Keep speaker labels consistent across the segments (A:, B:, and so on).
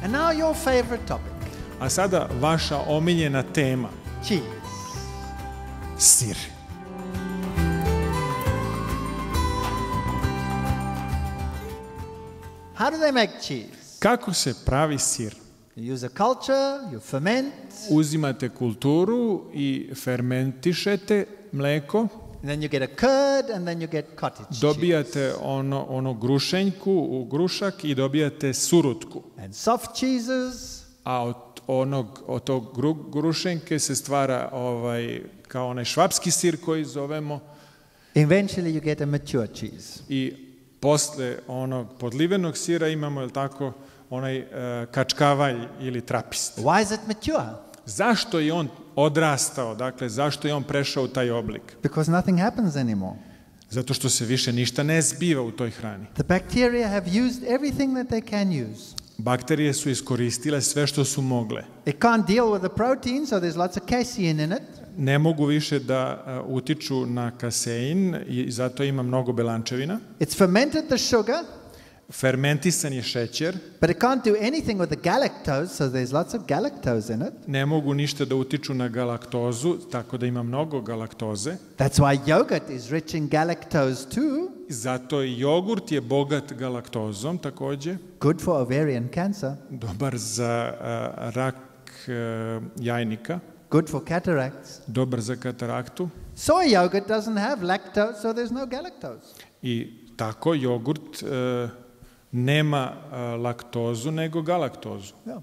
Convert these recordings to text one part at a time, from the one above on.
A: And now your favorite topic.
B: A sada vaša omiljena tema.
A: Cheese.
B: Sir.
A: How do they make cheese?
B: Kako se pravi sir?
A: You use a culture, you ferment,
B: Uzimate kulturu i fermentišete mleko,
A: and then you get a curd, and then you get cottage cheese.
B: dobijate ono grušenjku u grušak i dobijate surutku.
A: And soft cheeses,
B: A od tog grušenjke se stvara kao onaj švapski sir koji zovemo
A: eventually you get a mature cheese.
B: i posle onog podlivenog sira imamo, tako, onaj kačkavalj ili trapist.
A: Why is it mature?
B: Zašto je on odrastao? Dakle, zašto je on prešao u taj oblik?
A: Because nothing happens anymore.
B: Zato što se više ništa ne zbiva u toj hrani.
A: The bacteria have used everything that they can use.
B: Bakterije su iskoristile sve što su mogle.
A: It can't deal with the protein, so there's lots of casein in it.
B: Ne mogu više da utiču na kasein i zato ima mnogo belančevina.
A: It's fermented the sugar,
B: Fermentisan je šećer.
A: but it can't do anything with the galactose, so there's lots of galactose in it.
B: Ne mogu ništa da utiču na galaktozu, tako da ima mnogo galaktoze.
A: That's why yogurt is rich in galactose too.
B: Zato i jogurt je bogat galaktozom takođe.
A: Good for ovarian cancer,
B: Dobar za rak jajnika.
A: good for cataracts.
B: Dobar za kataraktu.
A: Soy yogurt doesn't have lactose, so there's no galactose.
B: I tako jogurt nema laktozu nego galaktozu.
A: Yeah.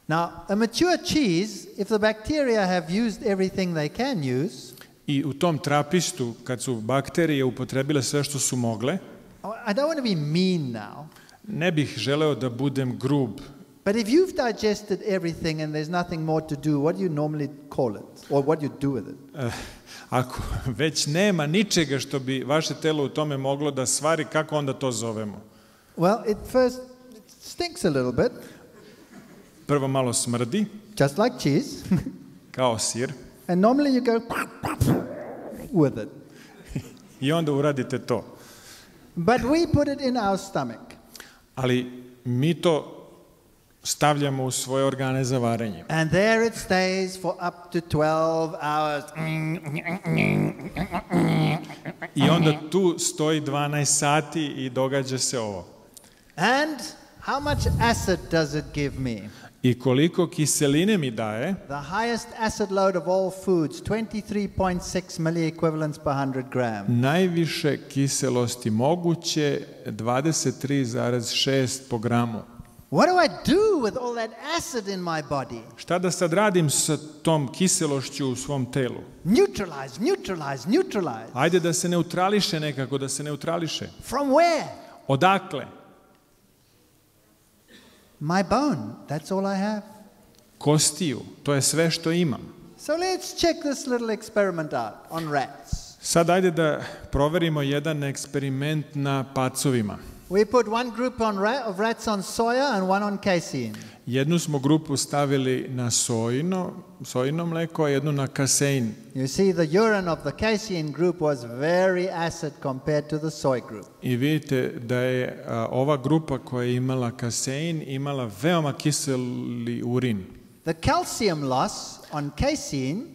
A: Now, a mature cheese, if the bacteria have used everything they can use,
B: I u tom trapistu, kad su bakterije upotrebile sve što su mogle,
A: I don't want to be mean now,
B: ne bih želeo da budem grub,
A: but if you've digested everything and there's nothing more to do, what do you normally call it? Or what do you do with it?
B: ako već nema ničega što bi vaše telo u tome moglo da stvari, kako onda to zovemo?
A: Well, it stinks a little bit,
B: Prvo malo smrdi,
A: just like cheese,
B: kao sir,
A: and normally you go with it.
B: i onda uradite to.
A: But we put it in our stomach.
B: Ali mi to stavljamo u svoje organe za varenje.
A: And there it stays for up to 12 hours.
B: I onda tu stoji 12 sati i događa se ovo.
A: And how much acid does it give me?
B: I koliko kiseline mi daje?
A: The highest acid load of all foods, 23.6 milliequivalents per 100 gram.
B: Najviše kiselosti moguće, 23,6 po gramu.
A: What do I do with all that acid in my body?
B: Šta da sad radim sa tom kiselošću u svom telu?
A: Neutralize, neutralize, neutralize.
B: Ajde da se neutrališe nekako, da se neutrališe.
A: From where?
B: Odakle?
A: My bone. That's all I have.
B: Kostiju. To je sve što imam.
A: So let's check this little experiment out on rats.
B: Sad ajde da proverimo jedan eksperiment na pacovima.
A: We put one group of rats on soya and one on casein.
B: Jednu smo grupu stavili na sojino mleko, a jednu na kasein.
A: You see, the urine of the casein group was very acid compared to the soy group.
B: I vidite da je ova grupa koja je imala kasein imala veoma kiseli urin.
A: The calcium loss on casein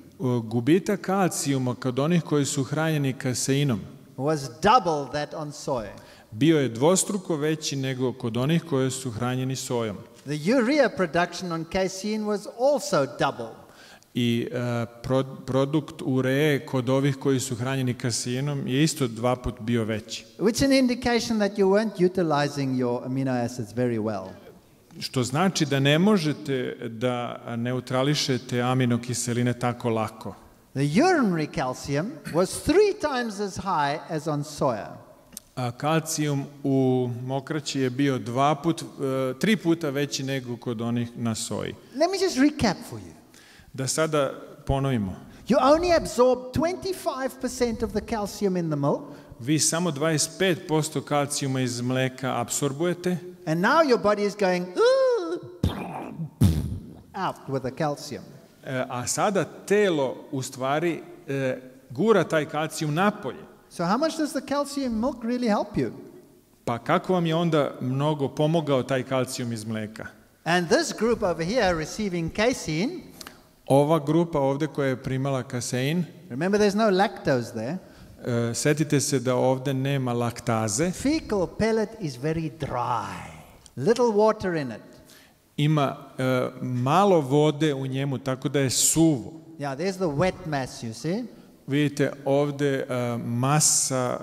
B: Gubitak kalcijuma kod onih koji su hranjeni kaseinom
A: was double that on soy.
B: bio je dvostruko veći nego kod onih koji su hranjeni sojom.
A: The urea production on casein was also double.
B: I produkt ureje kod ovih koji su hranjeni kaseinom je isto 2 puta bio veći.
A: Which is an indication that you weren't utilizing your amino acids very well.
B: Što znači da ne možete da neutrališete aminokiseline tako lako.
A: The urinary calcium was 3 times as high as on soya.
B: A kalcijum u mokraći je bio 3 puta veći nego kod onih na soji.
A: Let me just recap for you.
B: Da sada ponovimo.
A: You only absorb 25% of the calcium in the milk.
B: Vi samo 25% kalcijuma iz mleka apsorbujete.
A: And now your body is going out with the calcium.
B: A sada telo u stvari gura taj kalcijum napolje.
A: So how much does the calcium milk really help you?
B: Pa kako vam je onda mnogo pomogao taj kalcijum iz mleka?
A: And this group over here receiving casein,
B: Ova grupa ovde koja je primala kasein,
A: remember there's no lactose there.
B: setite se da ovde nema laktaze,
A: Fecal pellet is very dry, little water in it.
B: ima malo vode u njemu, tako da je suvo.
A: Yeah, there's the wet mass, you see.
B: Vidite ovde masa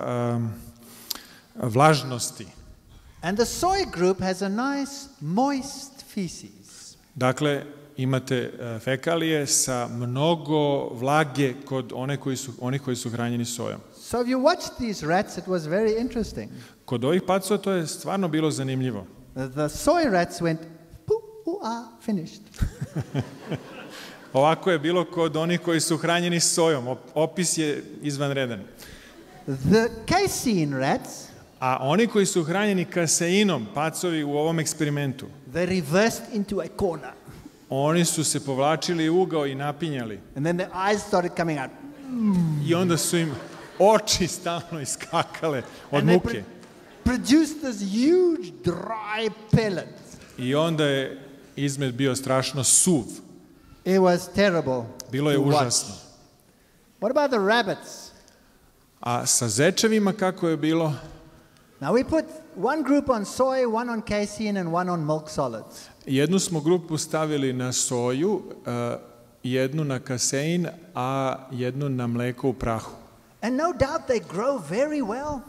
B: vlažnosti.
A: And the soy group has a nice moist feces.
B: Dakle, imate fekalije sa mnogo vlage kod onih koji su hranjeni sojom.
A: So if you watch these rats, it was very interesting.
B: Kod ovih pacova to je stvarno bilo zanimljivo.
A: The soy rats went, finished.
B: Ovako je bilo kod onih koji su hranjeni sojom. Opis je izvanredan.
A: The casein rats,
B: A oni koji su hranjeni kaseinom, pacovi u ovom eksperimentu,
A: they reversed into a corner.
B: oni su se povlačili u ugao i napinjali.
A: And then the eyes started coming out.
B: I onda su im oči stalno iskakale od
A: And they
B: muke.
A: produced this huge dry pellet.
B: I onda je izmet bio strašno suv.
A: It was terrible.
B: Bilo je
A: to watch.
B: užasno.
A: What about the rabbits?
B: A sa zečevima kako je bilo?
A: Now we put one group on soy, one on casein, and one on milk solids.
B: Jednu smo grupu stavili na soju, jednu na kasein, a jednu na mleko u prahu.
A: And no doubt they grow very well.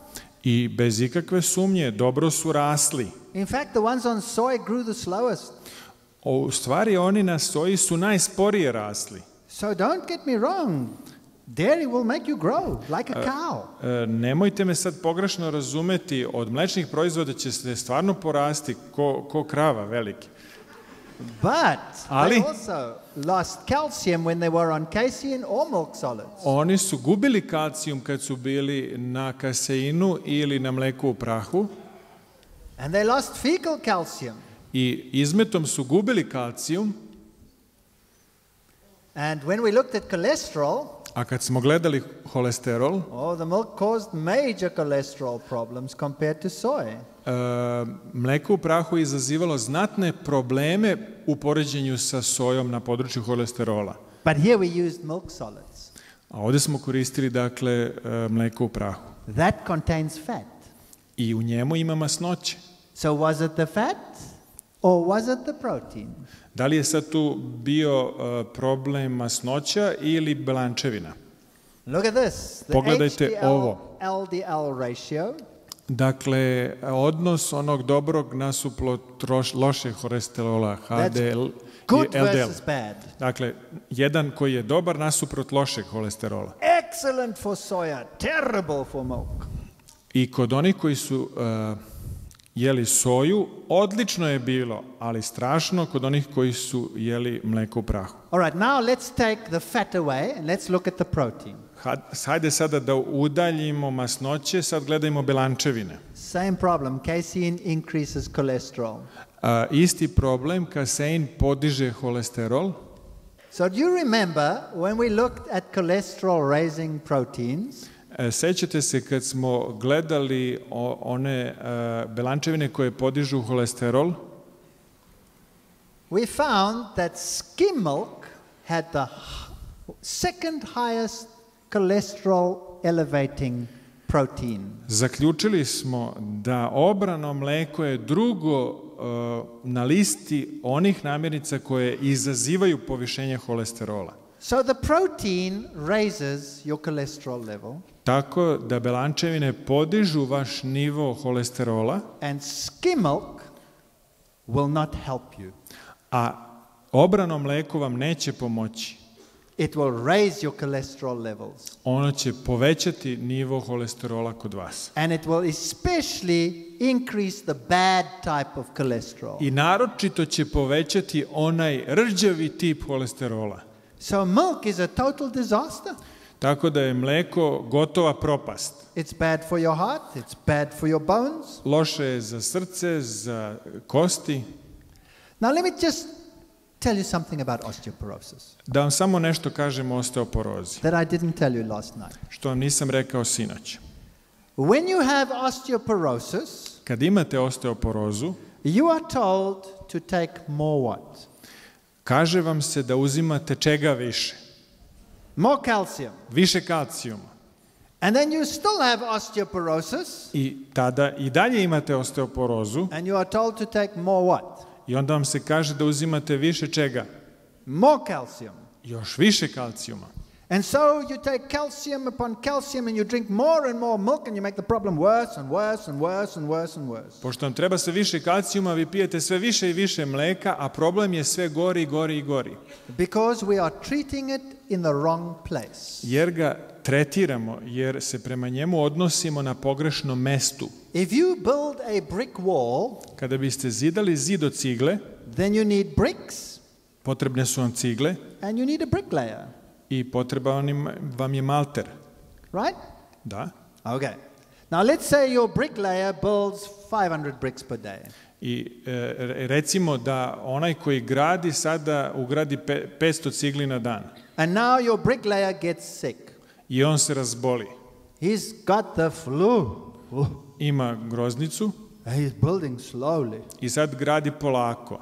B: I bez ikakve sumnje dobro su rasli.
A: In fact, the ones on soy grew the slowest.
B: U stvari oni na soji su najsporije rasli.
A: So don't get me wrong. Dairy will make you grow like a cow.
B: Nemojte me sad pogrešno razumeti, od mlečnih proizvoda će se stvarno porasti ko krava veliki.
A: But
B: Ali-
A: they also lost calcium when they were on casein or milk solids.
B: Oni su gubili kalcijum kad su bili na kaseinu ili na mleku u prahu
A: And they lost fecal calcium.
B: i izmetom su gubili kalcijum,
A: And when we looked at cholesterol,
B: a kad smo gledali holesterol,
A: the milk caused major cholesterol problems compared to soy.
B: mleko u prahu je izazivalo znatne probleme u poređenju sa sojom na području holesterola.
A: But here we used milk solids.
B: A ovdje smo koristili, dakle, mleko u prahu.
A: That contains fat.
B: I u njemu ima masnoće.
A: So was it the fat or was it the protein?
B: Da li je sad tu bio problem masnoća ili belančevina?
A: Look at this. The
B: Pogledajte ovo.
A: HDL-LDL ratio
B: Dakle, odnos onog dobrog nasuprot lošeg holesterola, HDL
A: good
B: i LDL.
A: versus bad.
B: Dakle, jedan koji je dobar nasuprot lošeg holesterola.
A: Excellent for soya, terrible for milk.
B: I kod onih koji su jeli soju, odlično je bilo, ali strašno kod onih koji su jeli mleko u prahu.
A: All right, now let's take the fat away and let's look at the protein.
B: Hajde sada da udaljimo masnoće, sad gledajmo belančevine.
A: Same problem. Casein increases cholesterol.
B: Isti problem, kasein podiže holesterol.
A: So do you remember when we looked at cholesterol raising proteins?
B: Sećate se kad smo gledali one belančevine koje podižu holesterol?
A: We found that skim milk had the second highest cholesterol elevating protein.
B: Zaključili smo da obrano mleko je drugo na listi onih namirnica koje izazivaju povišenje holesterola.
A: So the protein raises your cholesterol level
B: Tako da belančevine podižu vaš nivo holesterola,
A: and skim milk will not help you.
B: a obrano mleko vam neće pomoći.
A: It will raise your cholesterol levels.
B: Ono će povećati nivo holesterola kod vas.
A: And it will especially increase the bad type of cholesterol.
B: I naročito će povećati onaj rđavi tip holesterola.
A: So milk is a total disaster.
B: Tako da je mleko gotova propast.
A: It's bad for your heart, it's bad for your bones.
B: Loše je za srce, za kosti.
A: Now let me just tell you something about osteoporosis
B: Da vam samo nešto kažem o osteoporozi,
A: that I didn't tell you last night.
B: što vam nisam rekao sinoć.
A: When you have osteoporosis,
B: Kad imate osteoporozu,
A: You are told to take more what?
B: Kaže vam se da uzimate čega više?
A: More calcium.
B: Više kalcijuma.
A: And then you still have osteoporosis.
B: I tada i dalje imate osteoporozu.
A: And you are told to take more what?
B: I onda vam se kaže da uzimate više čega?
A: More calcium.
B: Još više kalcijuma.
A: And so you take calcium upon calcium and you drink more and more milk and you make the problem worse and worse and worse and worse and worse.
B: Pošto vam treba sve više kalcijuma, vi pijete sve više i više mleka, a problem je sve gori i gori i gori.
A: Because we are treating it in the wrong place.
B: Jer ga tretiramo, jer se prema njemu odnosimo na pogrešnom mestu.
A: If you build a brick wall,
B: Kada biste zidali zid od cigle,
A: then you need bricks
B: potrebne su vam cigle
A: and you need a bricklayer.
B: i potreban vam je malter.
A: Right?
B: Da.
A: Okay. Now let's say your bricklayer builds 500 bricks per day.
B: I recimo da onaj koji gradi sada ugradi 500 cigli na dan.
A: And now your bricklayer gets sick.
B: I on se razboli.
A: He's got the flu.
B: Ima groznicu
A: He's building slowly.
B: i sad gradi polako.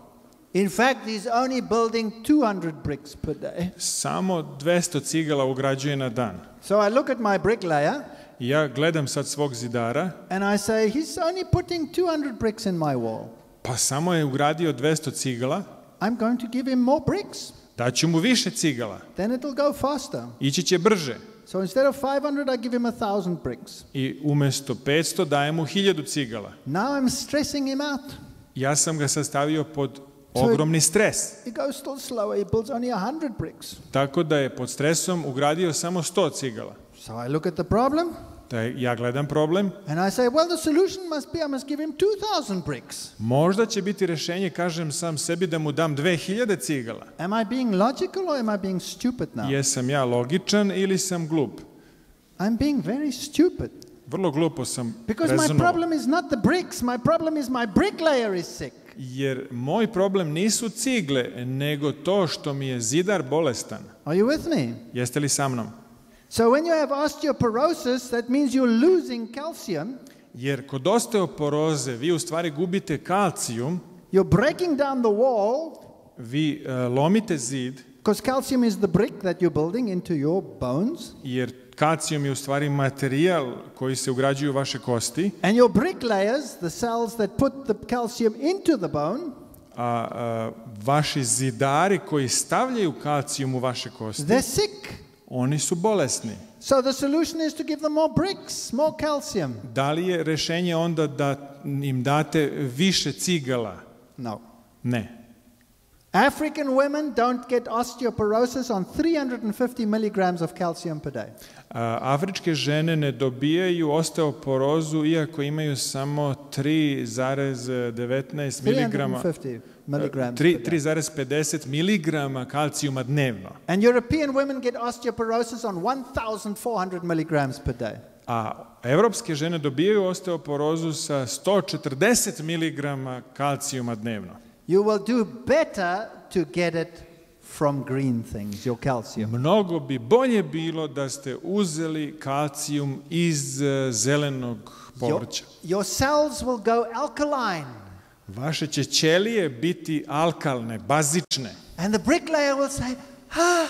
A: In fact, he's only building 200 bricks per day.
B: Samo 200 cigala ugrađuje na dan.
A: So I look at my bricklayer
B: I ja gledam sad svog zidara,
A: and I say, he's only putting 200 bricks in my wall.
B: pa samo je ugradio 200 cigala,
A: I'm going to give him more bricks.
B: daću mu više cigala.
A: Then it'll go faster.
B: Ići će brže.
A: So instead of 500, I give him 1,000 bricks.
B: I umjesto 500 dajem mu 1000 cigala.
A: Now I'm stressing him out.
B: Ja sam ga sastavio pod ogromni stres.
A: He goes still slower. He builds only 100 bricks.
B: Tako da je pod stresom ugradio samo 100 cigala.
A: So I look at the problem
B: Ja gledam problem.
A: and I say, well, the solution must be I must give him 2,000 bricks.
B: Možda će biti rješenje, kažem sam sebi, da mu dam 2000 cigala.
A: Am I being logical or am I being stupid now?
B: Jesam ja logičan ili sam glup?
A: I'm being very stupid.
B: Vrlo glupo sam
A: Because my
B: rezonovao.
A: problem is not the bricks. My problem is my bricklayer is sick.
B: Jer moj problem nisu cigle, nego to što mi je zidar bolestan.
A: Are you with me?
B: Jeste li sa mnom?
A: So when you have osteoporosis, that means you're losing calcium.
B: Jer kod osteoporoze vi u stvari gubite kalcijum,
A: You're breaking down the wall
B: vi lomite zid,
A: because calcium is the brick that you're building into your bones.
B: jer kalcijum je u stvari materijal koji se ugrađuje u vaše kosti,
A: And your bricklayers, the cells that put the calcium into the bone,
B: a vaši zidari koji stavljaju kalcijum u vaše kosti,
A: they're sick.
B: oni su bolesni.
A: So the solution is to give them more bricks, more calcium.
B: Da li je rješenje onda da im date više cigala?
A: No.
B: Ne.
A: African women don't get osteoporosis on 350 milligrams of calcium per day.
B: Afričke žene ne dobijaju osteoporozu iako imaju samo 3,19 miligrama,
A: 350 milligrams per day.
B: 3,50 miligrama kalcijuma dnevno.
A: And European women get osteoporosis on 1,400 milligrams per day.
B: A evropske žene dobijaju osteoporozu sa 140 miligrama kalcijuma dnevno.
A: You will do better to get it from green things, your calcium.
B: Mnogo bi bolje bilo da ste uzeli kalcijum iz zelenog povrća.
A: Your cells will go alkaline.
B: Vaše će ćelije biti alkalne, bazične.
A: And the bricklayer will say, ah,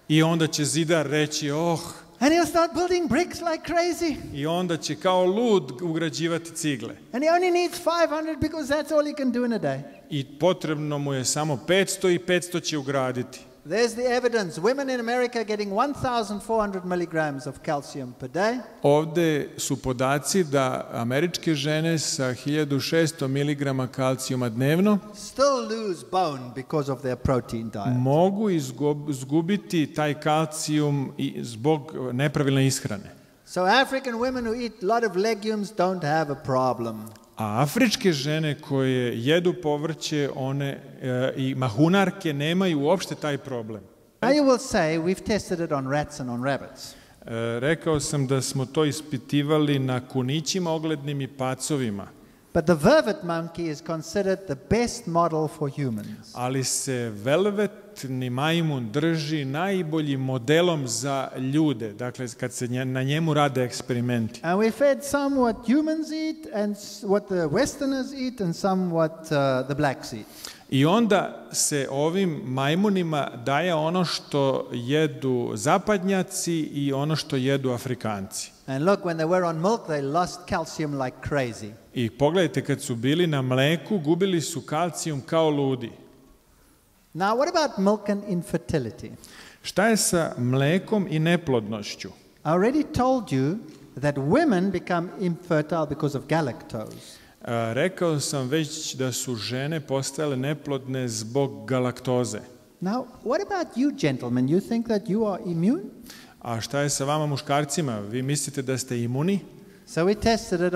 B: I onda će zidar reći,
A: and he'll start building bricks like crazy.
B: i onda će kao lud ugrađivati cigle.
A: And he only needs 500 because that's all he can do in a day.
B: I potrebno mu je samo 500 i 500 će ugraditi.
A: There's the evidence. Women in America are getting 1,400 milligrams of calcium per day.
B: Ovde su podaci da američke žene sa 1600 miligrama kalcijuma dnevno
A: Still lose bone because of their protein diet.
B: mogu izgubiti taj kalcijum i zbog nepravilne ishrane.
A: So African women who eat a lot of legumes don't have a problem.
B: A afričke žene koje jedu povrće, one i mahunarke nemaju uopšte taj problem.
A: Now you will say we've tested it on rats and on rabbits.
B: Rekao sam da smo to ispitivali na kunićima oglednim i pacovima.
A: But the vervet monkey is considered the best model for humans.
B: Ali se velvetni majmun drži najboljim modelom za ljude, dakle kad se na njemu rade eksperimenti.
A: And we fed some what humans eat and what the Westerners eat and some what the blacks eat.
B: I onda se ovim majmunima daje ono što jedu zapadnjaci i ono što jedu Afrikanci.
A: And look, when they were on milk, they lost calcium like crazy.
B: I pogledajte, kad su bili na mleku, gubili su kalcijum kao ludi.
A: Now, what about milk and infertility?
B: Šta je sa mlekom i neplodnošću?
A: I already told you that women become infertile because of galactose.
B: Rekao sam već da su žene postale neplodne zbog galaktoze.
A: Now, what about you gentlemen? You think that you are immune?
B: A šta je sa vama muškarcima? Vi mislite da ste imuni?
A: So we tested it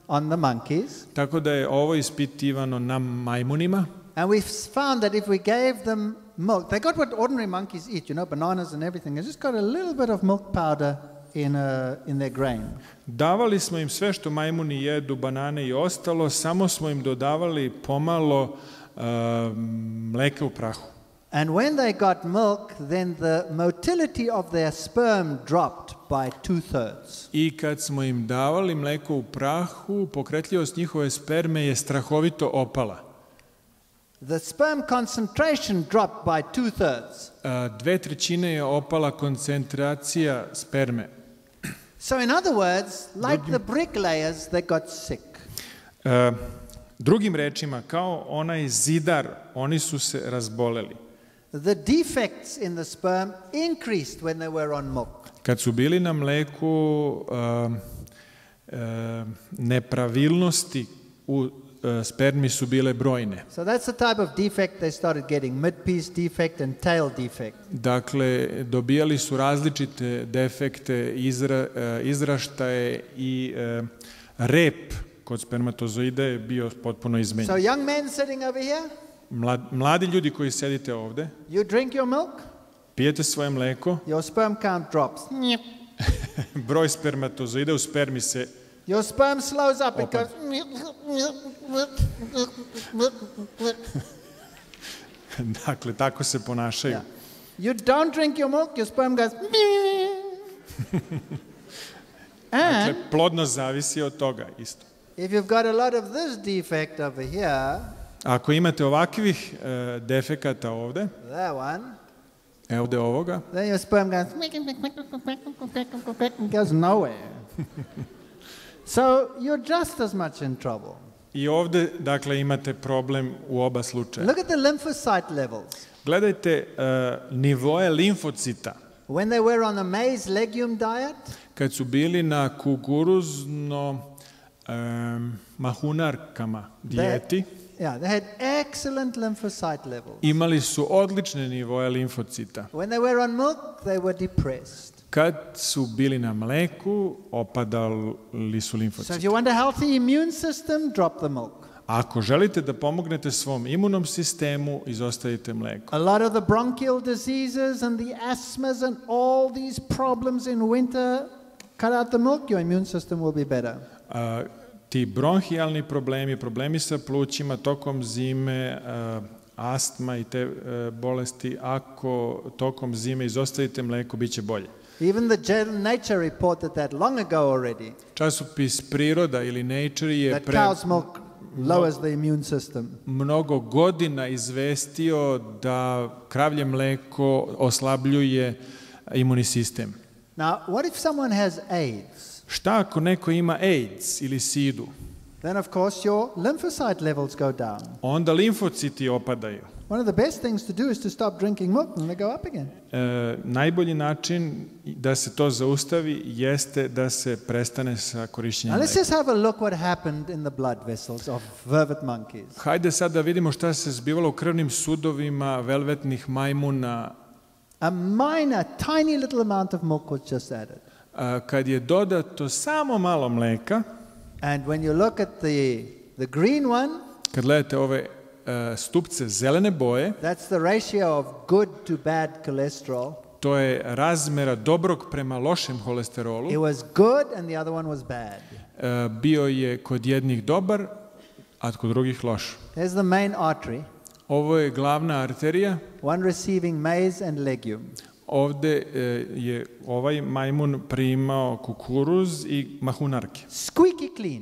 A: on the monkeys.
B: Tako da je ovo ispitivano na majmunima.
A: And we found that if we gave them milk, they got what ordinary monkeys eat, you know, bananas and everything. They just got a little bit of milk powder in their grain.
B: Davali smo im sve što majmuni jedu, banane i ostalo, samo smo im dodavali pomalo mleka u prahu.
A: And when they got milk, then the motility of their sperm dropped by 2/3.
B: I kad smo im davali mleko u prahu, pokretljivost njihove sperme je strahovito opala.
A: The sperm concentration dropped by 2/3.
B: 2/3 je opala koncentracija sperme.
A: So in other words, like the bricklayers, they got sick.
B: Drugim rečima, kao onaj zidar, oni su se razboleli.
A: The defects in the sperm increased when they were on milk.
B: Kad su bili na mleku, nepravilnosti u spermi su bile brojne.
A: So that's the type of defect they started getting, mid-piece defect and tail defect.
B: Dakle, dobijali su različite defekte, izraštaje i rep kod spermatozoida je bio potpuno izmenjen.
A: So young men sitting over here,
B: Mladi ljudi koji sedite ovde,
A: you drink your milk,
B: pijete svoje mleko,
A: your sperm count drops.
B: broj spermatozoida u spermi se
A: Your sperm slows up, it goes.
B: dakle, tako se ponašaju.
A: Yeah. You don't drink your milk, your sperm goes.
B: Dakle, plodnost zavisi od toga isto.
A: If you've got a lot of this defect over here,
B: ako imate ovakvih defekata ovde,
A: that one,
B: ovde ovoga,
A: then your sperm goes nowhere. So you're just as much in trouble.
B: I ovde, dakle, imate problem u oba slučaja.
A: Look at the lymphocyte levels.
B: Gledajte nivoe limfocita.
A: When they were on a maize legume diet,
B: kad su bili na kukuruzno mahunarkama dijeti,
A: they had excellent lymphocyte levels.
B: imali su odlične nivoe limfocita.
A: When they were on milk, they were depressed.
B: Kad su bili na mleku, opadali su
A: So
B: limfociti.
A: if you want a healthy immune system, drop the milk.
B: Ako želite da pomognete svom imunom sistemu, izostavite mleko.
A: A lot of the bronchial diseases and the asthmas and all these problems in winter, cut out the milk, your immune system will be better.
B: Ti bronhijalni problemi, problemi sa plućima tokom zime, astma i te bolesti, ako tokom zime izostavite mleko, bit će bolje.
A: Even the Nature reported that long ago already.
B: Časopis Priroda ili Nature je
A: That cow's milk lowers the immune system.
B: mnogo godina izvestio da kravlje mleko oslabljuje imunni sistem.
A: Now, what if someone has AIDS?
B: Šta ako neko ima AIDS ili SIDU?
A: Then of course your lymphocyte levels go down.
B: Onda limfociti opadaju.
A: One of the best things to do is to stop drinking milk and they go up again.
B: Najbolji način da se to zaustavi jeste da se prestane sa korišćenjem
A: Now
B: mleka.
A: let's just have a look what happened in the blood vessels of vervet monkeys.
B: Hajde sad da vidimo šta se zbivalo u krvnim sudovima velvetnih majmuna.
A: A minor, tiny little amount of milk was just added.
B: Kad je dodato samo malo mleka,
A: And when you look at the green one,
B: kad gledate ove stupce zelene boje,
A: that's the ratio of good to bad cholesterol.
B: to je razmera dobrog prema lošem holesterolu.
A: It was good and the other one was bad.
B: Bio je kod jednih dobar, a kod drugih loš.
A: There's the main artery,
B: Ovo je glavna arterija.
A: one receiving maize and legume.
B: Ovde je ovaj majmun primao kukuruz i mahunarke.
A: Squeaky clean.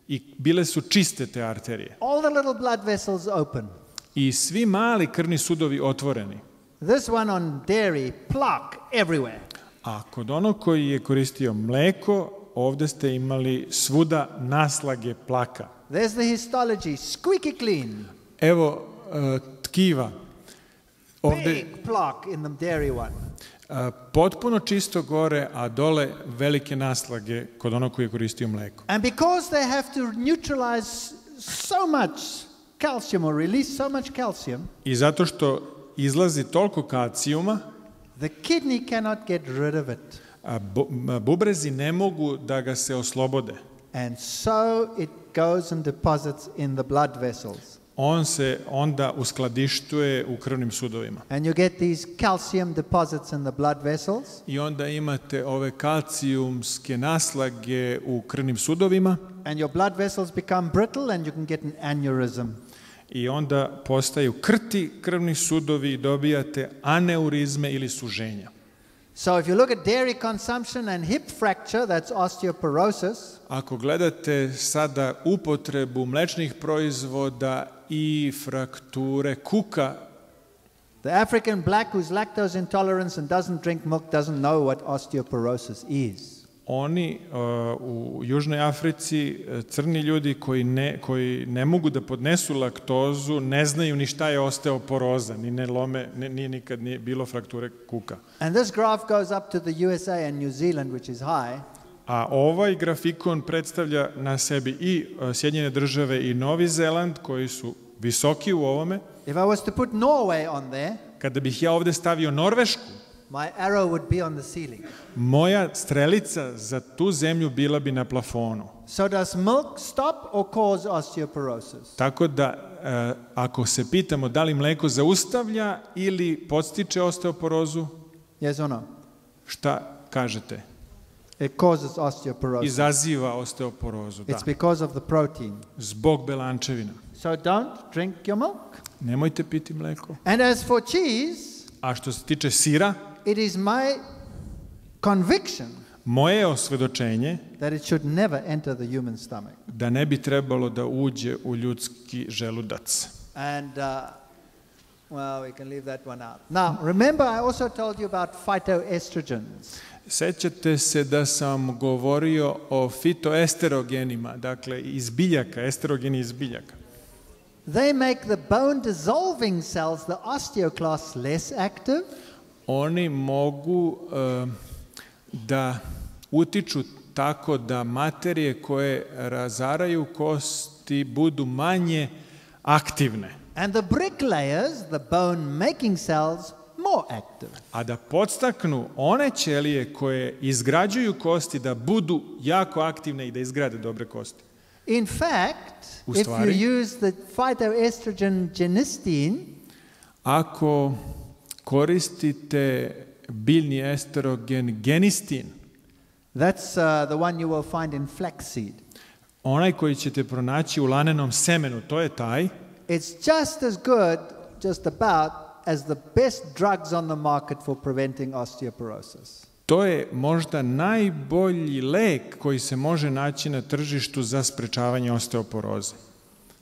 B: I bile su čiste te arterije.
A: All the little blood vessels open.
B: I svi mali krvni sudovi otvoreni.
A: This one on dairy, plaque everywhere.
B: A kod onog koji je koristio mleko, ovde ste imali svuda naslage plaka.
A: There's the histology, squeaky clean.
B: Evo tkiva. Ovde
A: Big plaque in the dairy one.
B: potpuno čisto gore, a dole velike naslage kod onog koji je koristio mleko.
A: And because they have to neutralize so much calcium or release so much calcium,
B: I zato što izlazi toliko kalcijuma,
A: the kidney cannot get rid of it.
B: bubrezi ne mogu da ga se oslobode.
A: And so it goes and deposits in the blood vessels.
B: On se onda uskladištuje u krvnim sudovima.
A: And you get these calcium deposits in the blood vessels.
B: I onda imate ove kalcijumske naslage u krvnim sudovima.
A: And your blood vessels become brittle and you can get an aneurysm.
B: I onda postaju krti krvni sudovi i dobijate aneurizme ili suženja.
A: So if you look at dairy consumption and hip fracture, that's osteoporosis.
B: Ako gledate sada upotrebu mlečnih proizvoda i frakture kuka,
A: The African black who's lactose intolerant and doesn't drink milk doesn't know what osteoporosis is.
B: oni u Južnoj Africi, crni ljudi koji ne mogu da podnesu laktozu, ne znaju ni šta je osteoporoza, ni ne lome, ni nikad nije bilo frakture kuka.
A: And this graph goes up to the USA and New Zealand, which is high.
B: A ovaj grafikon predstavlja na sebi i Sjedinjene Države i Novi Zeland, koji su visoki u ovome.
A: If I was to put Norway on there,
B: Kada bih ja ovde stavio Norvešku,
A: my arrow would be on the ceiling.
B: moja strelica za tu zemlju bila bi na plafonu.
A: So does milk stop or cause osteoporosis?
B: Tako da, ako se pitamo da li mleko zaustavlja ili podstiče osteoporozu,
A: Yes or no?
B: šta kažete?
A: It causes osteoporosis.
B: Izaziva osteoporozu, da.
A: It's because of the protein.
B: Zbog belančevina.
A: So don't drink your milk.
B: Nemojte piti mleko.
A: And as for cheese,
B: A što se tiče sira,
A: it is my conviction
B: moje je osvedočenje
A: that it should never enter the human stomach.
B: da ne bi trebalo da uđe u ljudski želudac.
A: And, well, we can leave that one out. Now, remember I also told you about phytoestrogens.
B: Sećate se da sam govorio o fitoesterogenima, dakle iz biljaka, esterogeni iz biljaka.
A: They make the bone dissolving cells, the osteoclasts, less active.
B: Oni mogu da utiču tako da materije koje razaraju kosti budu manje aktivne,
A: And the bricklayers, the bone making cells, more active.
B: a da podstaknu one ćelije koje izgrađuju kosti da budu jako aktivne i da izgrade dobre kosti.
A: In fact,
B: U
A: if
B: stvari,
A: you use the phytoestrogen genistein,
B: ako koristite biljni estrogen genistin,
A: that's the one you will find in flaxseed.
B: onaj koji ćete pronaći u lanenom semenu, to je taj,
A: It's just as good, just about, as the best drugs on the market for preventing osteoporosis.
B: to je možda najbolji lek koji se može naći na tržištu za sprečavanje osteoporoze.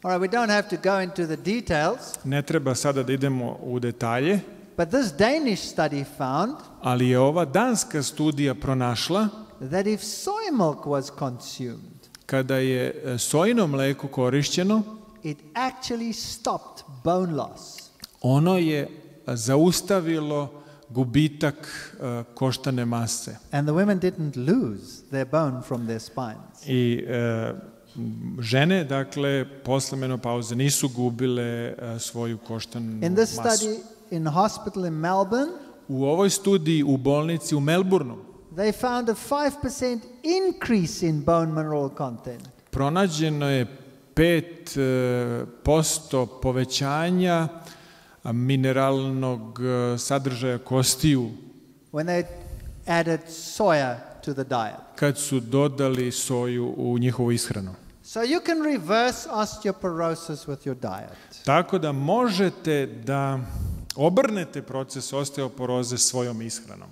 A: All right, we don't have to go into the details,
B: Ne treba sada da idemo u detalje,
A: but this Danish study found
B: ali je ova danska studija pronašla
A: that if soy milk was consumed,
B: kada je sojino mleko korišćeno,
A: it actually stopped bone loss.
B: ono je zaustavilo gubitak koštane mase.
A: And the women didn't lose their bone from their spines.
B: I žene, dakle, posle menopauze nisu gubile svoju koštanu
A: In this
B: masu.
A: study in a hospital in Melbourne,
B: U ovoj studiji u bolnici u Melbourneu
A: they found a 5% increase in bone mineral content.
B: pronađeno je 5% povećanja mineralnog sadržaja kostiju
A: When they added soya to the diet.
B: kad su dodali soju u njihovu ishranu.
A: So you can reverse osteoporosis with your diet.
B: Tako da možete da obrnete proces osteoporoze svojom ishranom.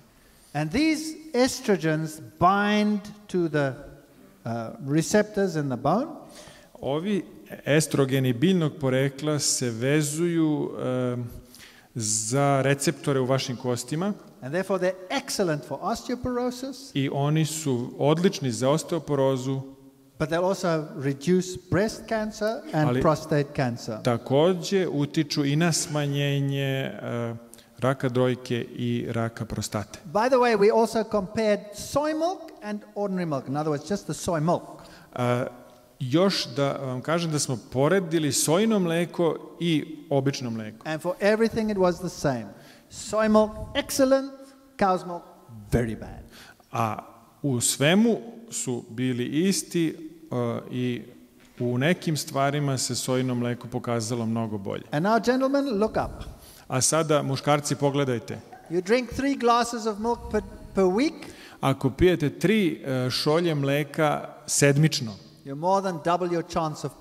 A: And these estrogens bind to the receptors in the bone.
B: Ovi estrogeni biljnog porekla se vezuju za receptore u vašim kostima.
A: And therefore they're excellent for osteoporosis.
B: I oni su odlični za osteoporozu.
A: But they'll also reduce breast cancer and prostate cancer.
B: Takođe utiču i na smanjenje raka dojke i raka prostate.
A: By the way, we also compared soy milk and ordinary milk. In other words, just the soy milk.
B: Još da vam kažem da smo poredili sojino mleko i obično mleko.
A: And for everything it was the same. Soy milk, excellent. Cow's milk, very bad.
B: A u svemu su bili isti i u nekim stvarima se sojino mleko pokazalo mnogo bolje.
A: And now, gentlemen, look up.
B: A sada, muškarci, pogledajte.
A: You drink 3 glasses of milk per week.
B: Ako pijete 3 šolje mleka sedmično,
A: you're more than double your chance of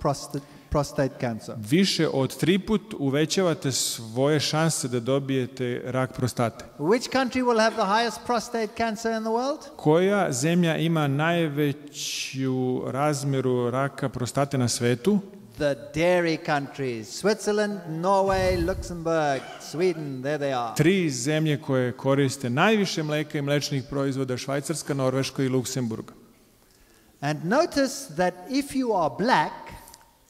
A: prostate cancer.
B: Više od 3 put uvećavate svoje šanse da dobijete rak prostate.
A: Which country will have the highest prostate cancer in the world?
B: Koja zemlja ima najveću razmeru raka prostate na svetu?
A: The dairy countries. Switzerland, Norway, Luxembourg, Sweden, there they are.
B: 3 zemlje koje koriste najviše mleka i mlečnih proizvoda: Švajcarska, Norveška i Luksemburg.
A: And notice that if you are black,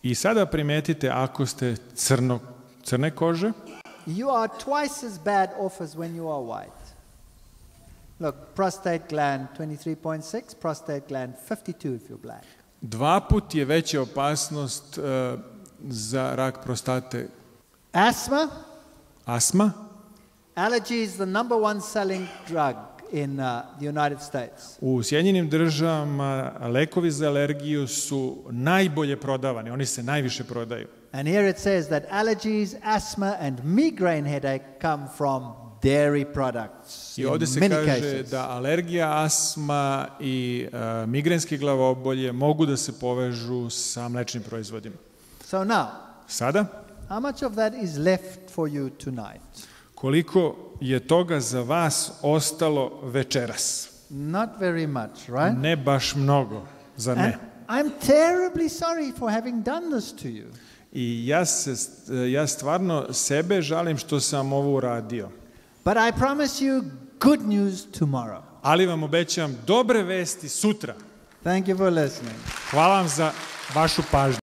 B: I sada primetite, ako ste crne kože,
A: you are twice as bad off as when you are white. Look, prostate gland 23.6, prostate gland 52 if you're black.
B: 2 put je veća opasnost za rak prostate. Astma.
A: Allergy is the number 1 selling drug in the United States.
B: U Sjedinjenim Državama lekovi za alergiju su najbolje prodavani, oni se najviše prodaju.
A: And here it says that allergies, asthma and migraine headache come from dairy products.
B: I ovdje se kaže da alergija, astma i migrenski glavobolje mogu da se povežu sa mlečnim proizvodima.
A: So now,
B: sada,
A: how much of that is left for you tonight?
B: Koliko je toga za vas ostalo večeras?
A: Not very much, right?
B: Ne baš mnogo, zar ne?
A: I'm terribly sorry for having done this to you.
B: I ja stvarno sebe žalim što sam ovo uradio.
A: But I promise you good news tomorrow.
B: Ali vam obećam dobre vesti sutra.
A: Thank you for listening.
B: Hvala vam za vašu pažnju.